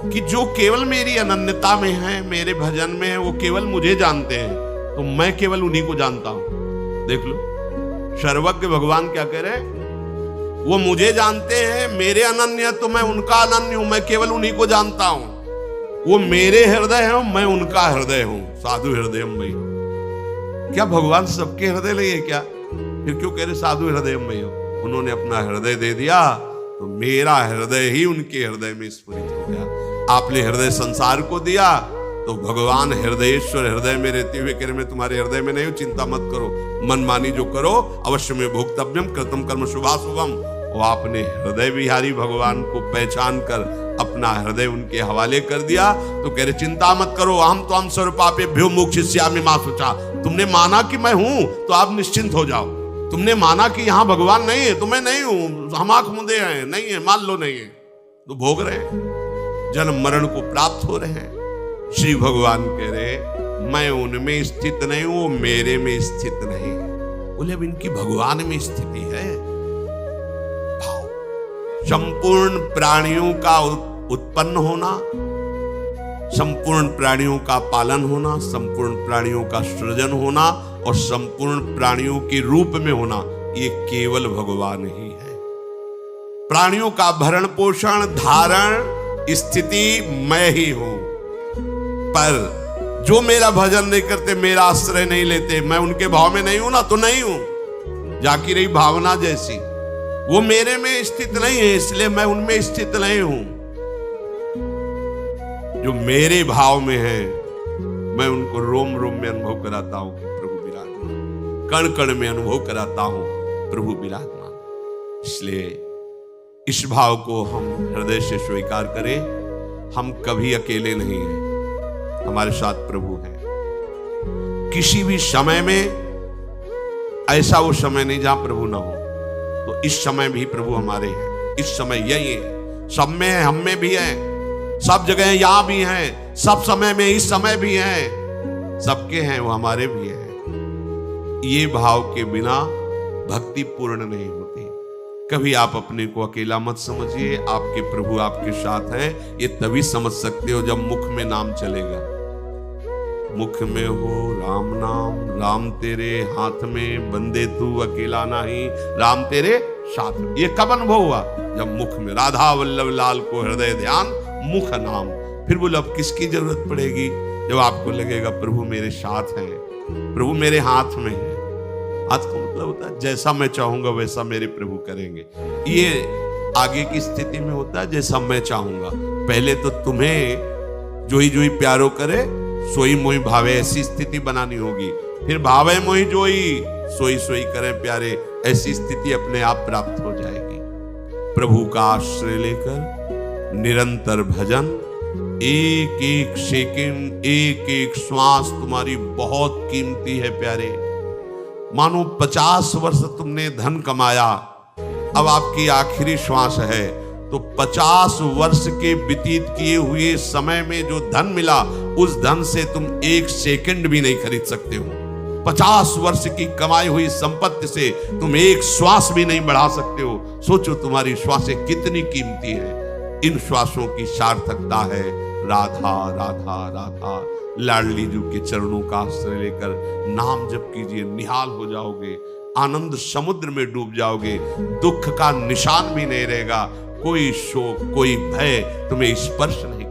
कि जो केवल मेरी अनन्यता में है, मेरे भजन में है, वो केवल मुझे जानते हैं, तो मैं केवल उन्हीं को जानता हूं। देख लो, सर्वज्ञ भगवान क्या कह रहे हैं, वो मुझे जानते हैं, मेरे अनन्य, तो मैं उनका अनन्य हूं, मैं केवल उन्हीं को जानता हूं। वो मेरे हृदय है, मैं उनका हृदय हूं। साधु हृदय मई। क्या भगवान सबके हृदय ले क्या? फिर क्यों कह रहे साधु हृदय मई? उन्होंने अपना हृदय दे दिया तो मेरा हृदय ही उनके हृदय में स्फुरित हो गया। आपने हृदय संसार को दिया तो भगवान हृदयेश्वर हृदय में रहते हुए कह रहे मैं तुम्हारे हृदय में नहीं हूं, चिंता मत करो, मनमानी जो करो अवश्य में भोक्तव्यम कृतम कर्म शुभाशुभम। वो आपने हृदय विहारी भगवान को पहचान कर अपना हृदय उनके हवाले कर दिया तो कह रहे चिंता मत करो, हम तो हम स्वरूपापेभ्यो मोक्षयिष्यामि मा शुचा। तुमने माना कि मैं हूं तो आप निश्चिंत हो जाओ। तुमने माना कि यहां भगवान नहीं है तो मैं नहीं हूं, हम आंख मूंदे हैं, नहीं है, मान लो नहीं है, तो भोग रहे हैं, जन्म मरण को प्राप्त हो रहे हैं। श्री भगवान कह रहे मैं उनमें स्थित नहीं हूं, वो मेरे में स्थित नहीं है। बोले अब इनकी भगवान में स्थिति है। भाव संपूर्ण प्राणियों का उत्पन्न होना, संपूर्ण प्राणियों का पालन होना, संपूर्ण प्राणियों का सृजन होना और संपूर्ण प्राणियों के रूप में होना, ये केवल भगवान ही है। प्राणियों का भरण पोषण धारण स्थिति मैं ही हूं। पर जो मेरा भजन नहीं करते, मेरा आश्रय नहीं लेते, मैं उनके भाव में नहीं हूं ना, तो नहीं हूं। जाकी रही भावना जैसी, वो मेरे में स्थित नहीं है, इसलिए मैं उनमें स्थित नहीं हूं। जो मेरे भाव में है मैं उनको रोम रोम में अनुभव कराता हूं कि प्रभु विराजमान, कण कण में अनुभव कराता हूं प्रभु विराजमान। इसलिए इस भाव को हम हृदय से स्वीकार करें। हम कभी अकेले नहीं हैं, हमारे साथ प्रभु हैं। किसी भी समय में ऐसा वो समय नहीं जहां प्रभु ना हो, तो इस समय भी प्रभु हमारे हैं। इस समय यही है, सब में है, हम में भी है, सब जगह यहां भी हैं, सब समय में इस समय भी हैं, सबके हैं, वो हमारे भी हैं। ये भाव के बिना भक्ति पूर्ण नहीं होती। कभी आप अपने को अकेला मत समझिए, आपके प्रभु आपके साथ हैं। ये तभी समझ सकते हो जब मुख में नाम चलेगा। मुख में हो राम नाम, राम तेरे हाथ में, बंदे तू अकेला नहीं, राम तेरे साथ में। ये कब अनुभव हुआ? जब मुख में राधा वल्लभ लाल को हृदय ध्यान मुख नाम। फिर बोलो अब किसकी जरूरत पड़ेगी? जब आपको लगेगा प्रभु मेरे साथ हैं, प्रभु मेरे हाथ में है। हाथ का मतलब होता है जैसा मैं चाहूंगा वैसा मेरे प्रभु करेंगे। ये आगे की स्थिति में होता है जैसा मैं चाहूंगा। पहले तो तुम्हें जोई जोई प्यारो करे सोई मोई भावे, ऐसी स्थिति बनानी होगी। फिर भावे मोई जोई सोई सोई करे प्यारे, ऐसी स्थिति अपने आप प्राप्त हो जाएगी। प्रभु का आश्रय लेकर निरंतर भजन, एक एक सेकंड, एक एक श्वास तुम्हारी बहुत कीमती है प्यारे। मानो 50 वर्ष तुमने धन कमाया, अब आपकी आखिरी श्वास है, तो 50 वर्ष के व्यतीत किए हुए समय में जो धन मिला, उस धन से तुम एक सेकंड भी नहीं खरीद सकते हो। 50 वर्ष की कमाई हुई संपत्ति से तुम एक श्वास भी नहीं बढ़ा सकते हो। सोचो तुम्हारी श्वासें कितनी कीमती है। इन श्वासों की सार्थकता है राधा राधा राधा। लाडली जी के चरणों का आश्रय लेकर नाम जप कीजिए, निहाल हो जाओगे, आनंद समुद्र में डूब जाओगे, दुख का निशान भी नहीं रहेगा, कोई शोक कोई भय तुम्हें स्पर्श नहीं